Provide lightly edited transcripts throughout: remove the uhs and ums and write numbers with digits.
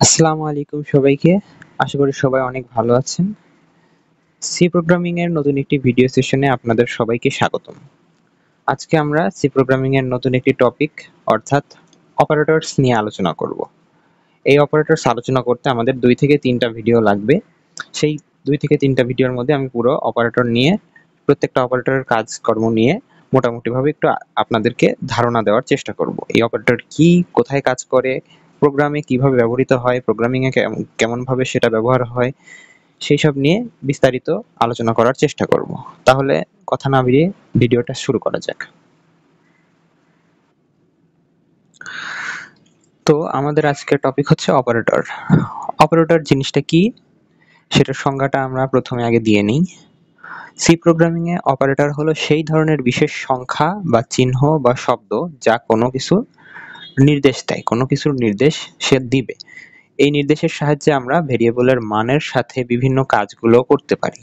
আসসালামু আলাইকুম সবাইকে। আশা করি সবাই অনেক ভালো আছেন। সি প্রোগ্রামিং এর নতুন একটি ভিডিও সেশনে আপনাদের সবাইকে স্বাগতম। আজকে আমরা সি প্রোগ্রামিং এর নতুন একটি টপিক অর্থাৎ অপারেটরস নিয়ে আলোচনা করব। এই অপারেটরস আলোচনা করতে আমাদের 2 থেকে 3টা ভিডিও লাগবে। সেই 2 থেকে 3টা ভিডিওর মধ্যে আমি পুরো অপারেটর নিয়ে প্রত্যেকটা অপারেটরের কাজকর্ম নিয়ে মোটামুটিভাবে একটু আপনাদেরকে ধারণা দেওয়ার চেষ্টা করব। এই অপারেটর কি, কোথায় কাজ করে, প্রোগ্রামে কিভাবে ব্যবহৃত হয়, প্রোগ্রামিং এ কেমন ভাবে সেটা ব্যবহার হয়, সেই সব নিয়ে বিস্তারিত আলোচনা করার চেষ্টা করব। তাহলে কথা না বাড়িয়ে ভিডিওটা শুরু করা যাক। তো আমাদের আজকের টপিক হচ্ছে অপারেটর। অপারেটর জিনিসটা কি সেটার সংজ্ঞাটা আমরা প্রথমে আগে দিয়ে নিই। সি প্রোগ্রামিং এ অপারেটর হলো সেই ধরনের বিশেষ সংখ্যা বা চিহ্ন বা শব্দ যা কোনো কিছু নির্দেশ দেয়, কোনো কিছুর নির্দেশ সে দিবে। এই নির্দেশের সাহায্যে আমরা ভেরিয়েবলের মানের সাথে বিভিন্ন কাজগুলো করতে পারি।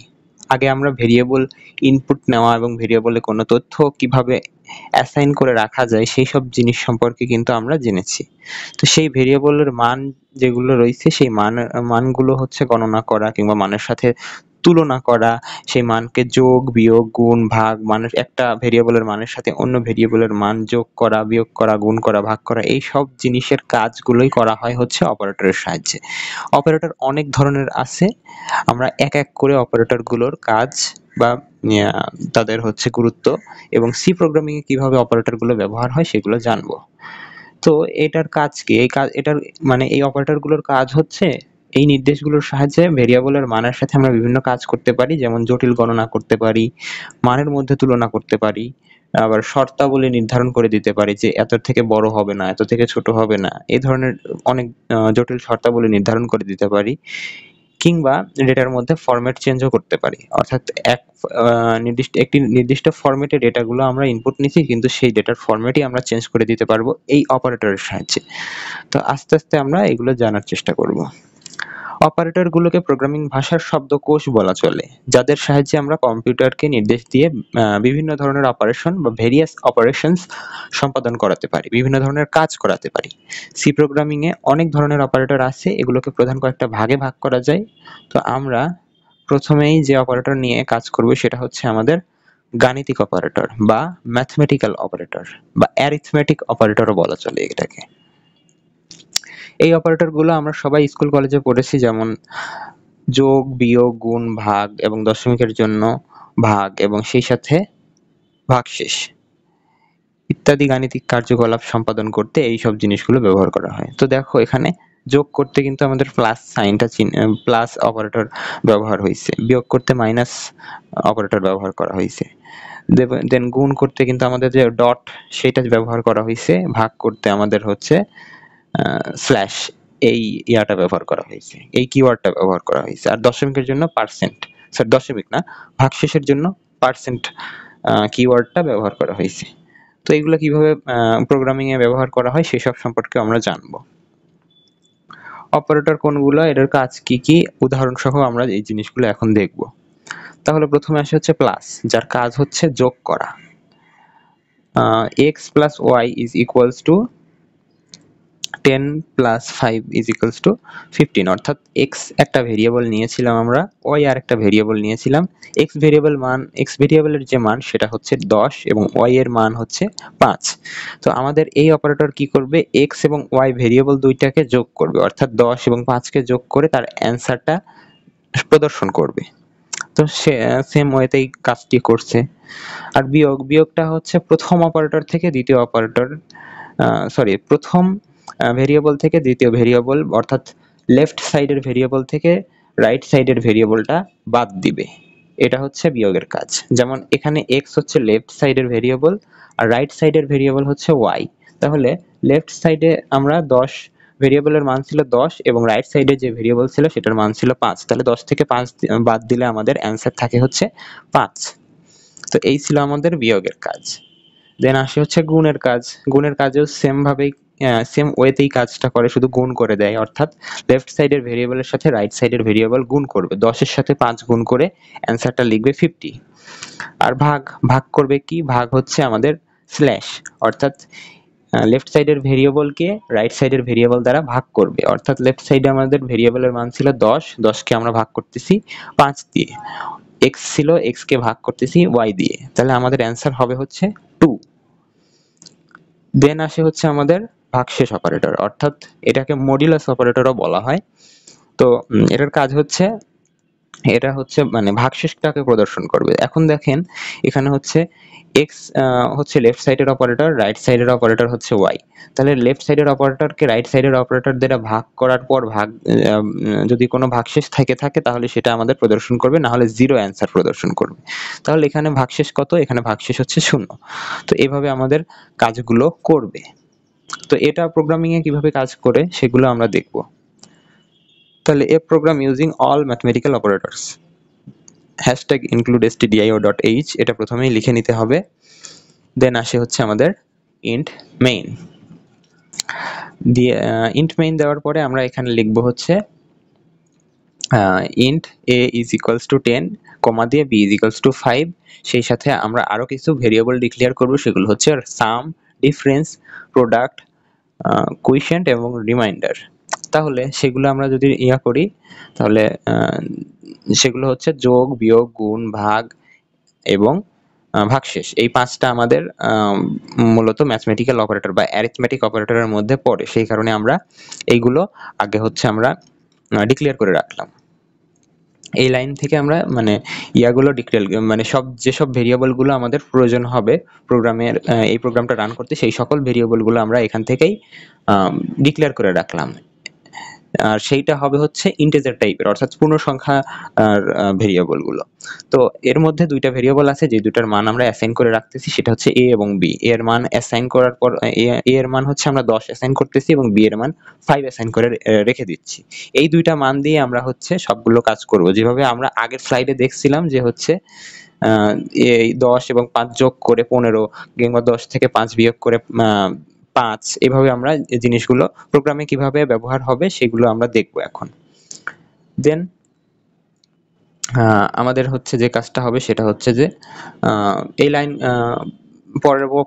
আগে আমরা ভেরিয়েবল ইনপুট নেওয়া এবং ভেরিয়েবলে কোনো তথ্য কিভাবে অ্যাসাইন করে রাখা যায় সেই সব জিনিস সম্পর্কে কিন্তু আমরা জেনেছি। তো সেই ভেরিয়েবলের মান যেগুলো রয়েছে সেই মানগুলো হচ্ছে গণনা করা কিংবা মানের সাথে তুলনা করা, সেই মানকে যোগ, বিয়োগ, গুণ, ভাগ, মানের একটা ভেরিয়েবলের মানের সাথে অন্য ভেরিয়েবলের মান যোগ করা, বিয়োগ করা, গুণ করা, ভাগ করা, এই সব জিনিসের কাজগুলোই করা হয় হচ্ছে অপারেটরের সাহায্যে। অপারেটর অনেক ধরনের আছে। আমরা এক এক করে অপারেটরগুলোর কাজ বা তাদের হচ্ছে গুরুত্ব এবং সি প্রোগ্রামিং এ কিভাবে অপারেটরগুলো ব্যবহার হয় সেগুলো জানবো। তো এটার কাজ কি? এটার মানে এই অপারেটরগুলোর কাজ হচ্ছে এই নির্দেশগুলোর সাহায্যে ভেরিয়েবলের মানের সাথে আমরা বিভিন্ন কাজ করতে পারি, যেমন জটিল গণনা করতে পারি, মানের মধ্যে তুলনা করতে পারি, আবার শর্তাবলী নির্ধারণ করে দিতে পারি যে এত থেকে বড় হবে না, এত থেকে ছোট হবে না, এই ধরনের অনেক জটিল শর্তাবলী নির্ধারণ করে দিতে পারি। কিংবা ডেটার মধ্যে ফরম্যাট চেঞ্জও করতে পারি, অর্থাৎ একটি নির্দিষ্ট ফরম্যাটে ডেটাগুলো আমরা ইনপুট নিচ্ছি কিন্তু সেই ডেটার ফরম্যাটই আমরা চেঞ্জ করে দিতে পারবো এই অপারেটরের সাহায্যে। তো আস্তে আস্তে আমরা এগুলো জানার চেষ্টা করব। অপারেটরগুলোকে প্রোগ্রামিং ভাষার শব্দকোষ বলা চলে, যাদের সাহায্যে আমরা কম্পিউটারকে নির্দেশ দিয়ে বিভিন্ন ধরনের অপারেশন বা ভেরিয়াস অপারেশনস সম্পাদন করাতে পারি, বিভিন্ন ধরনের কাজ করাতে পারি। সি প্রোগ্রামিং এ অনেক ধরনের অপারেটর আছে, এগুলোকে প্রধান কয়েকটা ভাগে ভাগ করা যায়। তো আমরা প্রথমেই যে অপারেটর নিয়ে কাজ করব সেটা হচ্ছে আমাদের গাণিতিক অপারেটর বা ম্যাথমেটিক্যাল অপারেটর বা অ্যারিথমেটিক অপারেটরও বলা চলে এটাকে। এই অপারেটরগুলো আমরা সবাই স্কুল কলেজে পড়েছি, যেমন যোগ, বিয়োগ, গুণ, ভাগ এবং দশমিকের জন্য ভাগ এবং সেই সাথে ভাগশেষ ইত্যাদি গাণিতিক কার্যকলাপ সম্পাদন করতে এই সব জিনিসগুলো ব্যবহার করা হয়। তো দেখো এখানে যোগ করতে কিন্তু আমাদের প্লাস সাইনটা প্লাস অপারেটর ব্যবহার হয়েছে, বিয়োগ করতে মাইনাস অপারেটর ব্যবহার করা হয়েছে, দেন গুণ করতে কিন্তু আমাদের যে ডট সেটা ব্যবহার করা হয়েছে, ভাগ করতে আমাদের হচ্ছে স্ল্যাশ এই ইয়াটা ব্যবহার করা হয়েছে, এই কিওয়ার্ডটা ব্যবহার করা হয়েছে। আর দশমিকের জন্য পার্সেন্ট, স্যার দশমিক না, ভাগশেষের জন্য পার্সেন্ট কিওয়ার্ডটা ব্যবহার করা হয়েছে। তো এগুলো কিভাবে প্রোগ্রামিং এ ব্যবহার করা হয় সেসব সম্পর্কে আমরা জানবো। অপারেটর কোনগুলো, এটার কাজ কি কি, উদাহরণ সহ আমরা এই জিনিসগুলো এখন দেখব। তাহলে প্রথমে আসে হচ্ছে প্লাস, যার কাজ হচ্ছে যোগ করা। x plus y is equals to 10 plus 5 is equals to 15, অর্থাৎ x একটা ভেরিয়েবল নিয়েছিলাম আমরা, y আর একটা ভেরিয়েবল নিয়েছিলাম। x ভেরিয়েবলের যে মান সেটা হচ্ছে 10 এবং y এর মান হচ্ছে 5। তো আমাদের এই অপারেটর কি করবে, x এবং y ভেরিয়েবল দুইটাকে যোগ করবে, অর্থাৎ 10 এবং 5 কে যোগ করে তার অ্যান্সারটা প্রদর্শন করবে। তো সে সেম ওয়েতেই কাজটি করছে। আর বিয়োগটা হচ্ছে প্রথম অপারেটর থেকে দ্বিতীয় অপারেটর, প্রথম ভেরিয়েবল থেকে দ্বিতীয় ভেরিয়েবল, অর্থাৎ লেফট সাইডের ভেরিয়েবল থেকে রাইট সাইডের ভেরিয়েবলটা বাদ দিবে। এটা হচ্ছে বিয়োগের কাজ। যেমন এখানে x হচ্ছে লেফট সাইডের ভেরিয়েবল আর রাইট সাইডের ভেরিয়েবল হচ্ছে y। তাহলে লেফট সাইডে আমরা 10 ভেরিয়েবলের মান ছিল 10 এবং রাইট সাইডে যে ভেরিয়েবল ছিল সেটার মান ছিল 5। তাহলে 10 থেকে 5 বাদ দিলে আমাদের অ্যান্সার থাকে হচ্ছে 5। তো এই ছিল আমাদের বিয়োগের কাজ। দেন আসে হচ্ছে গুণের কাজ। গুণের কাজেও সেম ওয়েতেই কাজটা করে, শুধু গুণ করে দেয়, অর্থাৎ লেফট সাইডের ভেরিয়েবলের সাথে রাইট সাইডের ভেরিয়েবল গুণ করবে, 10 এর সাথে 5 গুণ করে অ্যান্সারটা লিখবে 50। আর ভাগ করবে কি, ভাগ হচ্ছে আমাদের স্ল্যাশ, অর্থাৎ লেফট সাইডের ভেরিয়েবলকে রাইট সাইডের ভেরিয়েবল দ্বারা ভাগ করবে। অর্থাৎ লেফট সাইডে আমাদের ভেরিয়েবলের মান ছিল 10, 10কে আমরা ভাগ করতেছি 5 দিয়ে, x ছিল, x কে ভাগ করতেছি y দিয়ে, তাহলে আমাদের অ্যান্সার হবে হচ্ছে 2। দেন আসে হচ্ছে আমাদের ভাগশেষ অপারেটর, অর্থাৎ এটাকে মডুলাস অপারেটরও বলা হয়। তো এটার কাজ হচ্ছে, এটা হচ্ছে মানে ভাগশেষটাকে প্রদর্শন করবে। এখন দেখেন এখানে হচ্ছে x হচ্ছে লেফট সাইডের অপারেটর, রাইট সাইডের অপারেটর হচ্ছে y। তাহলে লেফট সাইডের অপারেটরকে রাইট সাইডের অপারেটর দ্বারা ভাগ করার পর যদি কোনো ভাগশেষ থেকে থাকে তাহলে সেটা আমাদের প্রদর্শন করবে, না হলে 0 অ্যান্সার প্রদর্শন করবে। তাহলে এখানে ভাগশেষ কত? এখানে ভাগশেষ হচ্ছে 0। তো এভাবে আমাদের কাজগুলো করবে। তো এটা প্রোগ্রামিং এ কিভাবে কাজ করে সেগুলো আমরা দেখব। তাহলে a program using all mathematical operators #include stdio.h এটা প্রথমেই লিখে নিতে হবে। দেন আসে হচ্ছে আমাদের int main দিয়ে int main দেওয়ার পরে আমরা এখানে লিখব হচ্ছে int a is equals to 10, কমা দিয়ে b is equals to 5। সেই সাথে আমরা আরো কিছু ভেরিয়েবল ডিক্লেয়ার করব, সেগুলো হচ্ছে sum, difference, product, quotient এবং রিমাইন্ডার। তাহলে সেগুলো আমরা যদি করি তাহলে সেগুলো হচ্ছে যোগ, বিয়োগ, গুণ, ভাগ এবং ভাগশেষ। এই 5টা আমাদের মূলত ম্যাথমেটিক্যাল অপারেটর বা অ্যারিথমেটিক অপারেটরের মধ্যে পড়ে, সেই কারণে আমরা এইগুলো আগে হচ্ছে আমরা ডিক্লেয়ার করে রাখলাম। এই লাইন থেকে আমরা মানে ইয়াগুলো ডিক্লেয়ার মানে যেসব ভেরিয়েবলগুলো আমাদের প্রয়োজন হবে প্রোগ্রামের এই প্রোগ্রামটা রান করতে, সেই সকল ভেরিয়েবলগুলো আমরা এখান থেকেই ডিক্লেয়ার করে রাখলাম। আর সেইটা হবে হচ্ছে ইন্টিজার টাইপের, অর্থাৎ পূর্ণ সংখ্যা ভেরিয়েবল গুলো। তো এর মধ্যে দুইটা ভেরিয়েবল আছে যে দুটার মান আমরা অ্যাসাইন করে রাখতেছি, সেটা হচ্ছে a এবং b। এর মান অ্যাসাইন করার পর a এর মান হচ্ছে আমরা 10 অ্যাসাইন করতেছি এবং b এর মান 5 অ্যাসাইন করে রেখে দিচ্ছি। এই দুইটা মান দিয়ে আমরা হচ্ছে সবগুলো কাজ করব, যেভাবে আমরা আগের স্লাইডে দেখছিলাম যে হচ্ছে এই 10 এবং 5 যোগ করে 15 কিংবা 10 থেকে 5 বিয়োগ করে 5, এভাবে আমরা জিনিসগুলো প্রোগ্রামে কিভাবে ব্যবহার হবে সেগুলো আমরা দেখব এখন। দেন আমাদের হচ্ছে যে কাজটা হবে সেটা হচ্ছে যে এই লাইন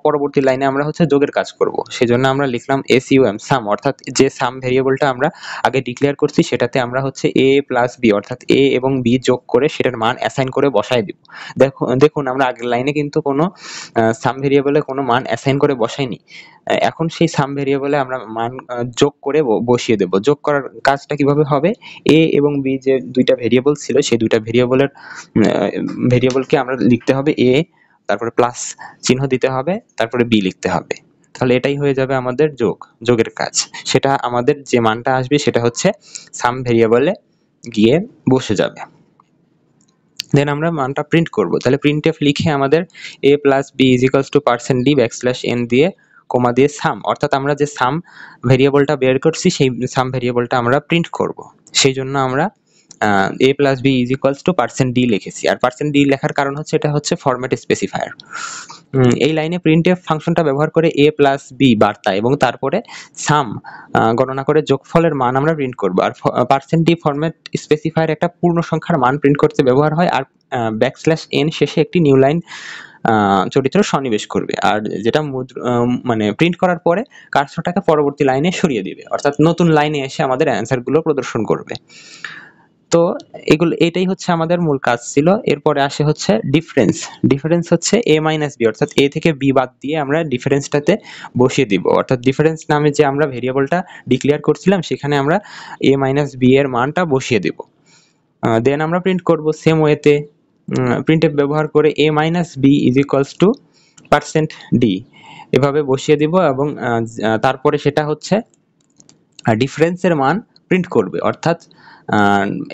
পরবর্তী লাইনে আমরা হচ্ছে যোগের কাজ করব। সেজন্য আমরা লিখলাম SUM সাম, অর্থাৎ যে সাম ভেরিয়েবলটা আমরা আগে ডিক্লেয়ার করছি সেটাতে আমরা হচ্ছে a প্লাস b অর্থাৎ a এবং b যোগ করে সেটার মান অ্যাসাইন করে বসায় দিব। দেখুন আমরা আগের লাইনে কিন্তু কোনো সাম ভেরিয়েবলে কোনো মান অ্যাসাইন করে বসাইনি। এখন সেই সাম ভেরিয়েবলে আমরা মান যোগ করে বসিয়ে দেব। যোগ করার কাজটা কিভাবে হবে? a এবং b যে দুইটা ভেরিয়েবল ছিল সেই দুইটা ভেরিয়েবলকে আমরা লিখতে হবে a, তারপরে প্লাস চিহ্ন দিতে হবে, তারপরে b লিখতে হবে। তাহলে এটাই হয়ে যাবে আমাদের যোগের কাজ। সেটা আমাদের যে মানটা আসবে সেটা হচ্ছে সাম ভেরিয়েবলে গিয়ে বসে যাবে। দেন আমরা মানটা প্রিন্ট করব। তাহলে printf লিখে আমাদের a plus b is equals to %d \n দিয়ে কমা দিয়ে সাম, অর্থাৎ আমরা যে সাম ভেরিয়েবলটা বের করছি সেই সাম ভেরিয়েবলটা আমরা প্রিন্ট করব। সেই জন্য আমরা a plus b is equals to %d লিখেছি। আর %d লেখার কারণ হচ্ছে এটা হচ্ছে ফরম্যাট স্পেসিফায়ার। এই লাইনে printf ফাংশনটা ব্যবহার করে a plus b বার্তা এবং তারপরে সাম গণনা করে যোগফলের মান আমরা প্রিন্ট করব। আর %d ফরম্যাট স্পেসিফায়ার একটা পূর্ণ সংখ্যার মান প্রিন্ট করতে ব্যবহার হয়। আর \n শেষে একটি নিউ লাইন চরিত্র সন্নিবেশ করবে। আর যেটা মানে প্রিন্ট করার পরে কার্সরটাকে পরবর্তী লাইনে সরিয়ে দিবে, অর্থাৎ নতুন লাইনে এসে আমাদের অ্যান্সারগুলো প্রদর্শন করবে। তো এটাই হচ্ছে আমাদের মূল কাজ ছিল। এরপরে আসে হচ্ছে ডিফারেন্স হচ্ছে a - b, অর্থাৎ a থেকে b বাদ দিয়ে আমরা ডিফারেন্সটাতে বসিয়ে দিব। অর্থাৎ ডিফারেন্স নামে যে আমরা ভেরিয়েবলটা ডিক্লেয়ার করছিলাম সেখানে আমরা a - b এর মানটা বসিয়ে দেব। দেন আমরা প্রিন্ট করব সেম ওয়েতে printf ব্যবহার করে a - b is equals to %d এভাবে বসিয়ে দিব এবং তারপরে সেটা হচ্ছে ডিফারেন্সের মান প্রিন্ট করবে, অর্থাৎ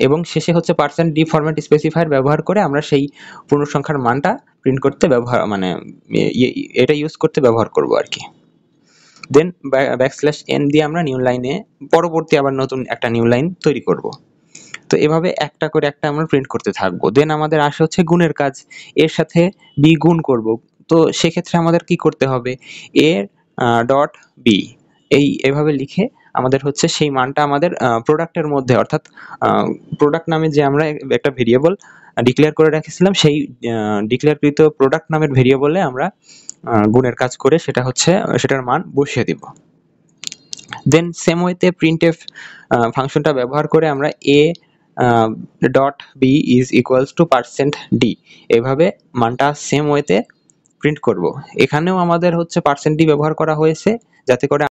এবং শেষে হচ্ছে %d ফরম্যাট স্পেসিফায়ার ব্যবহার করে আমরা সেই পূর্ণ সংখ্যার মানটা প্রিন্ট করতে মানে এটা ইউজ করতে ব্যবহার করব আর কি। দেন \n দিয়ে আমরা নিউ লাইনে পরবর্তী আবার নতুন একটা নিউ লাইন তৈরি করব। তো এভাবে একটা করে একটা আমরা প্রিন্ট করতে থাকবো। দেন আমাদের আসে হচ্ছে গুণের কাজ। এর সাথে b গুণ করব। তো সেক্ষেত্রে আমাদের কি করতে হবে? a ডট b এভাবে লিখে আমাদের হচ্ছে সেই মানটা আমাদের প্রোডাক্টের মধ্যে, অর্থাৎ প্রোডাক্ট নামে যে আমরা একটা ভেরিয়েবল ডিক্লেয়ার করে রেখেছিলাম সেই ডিক্লেয়ারকৃত প্রোডাক্ট নামের ভেরিয়েবলে আমরা গুণের কাজ করে সেটার মান বসিয়ে দিব। দেন সেম ওয়েতে প্রিন্টএফ ফাংশনটা ব্যবহার করে আমরা a dot b is equals to %d এভাবে মানটা সেম ওয়েতে প্রিন্ট করব। এখানেও আমাদের হচ্ছে %d ব্যবহার করা হয়েছে যাতে করে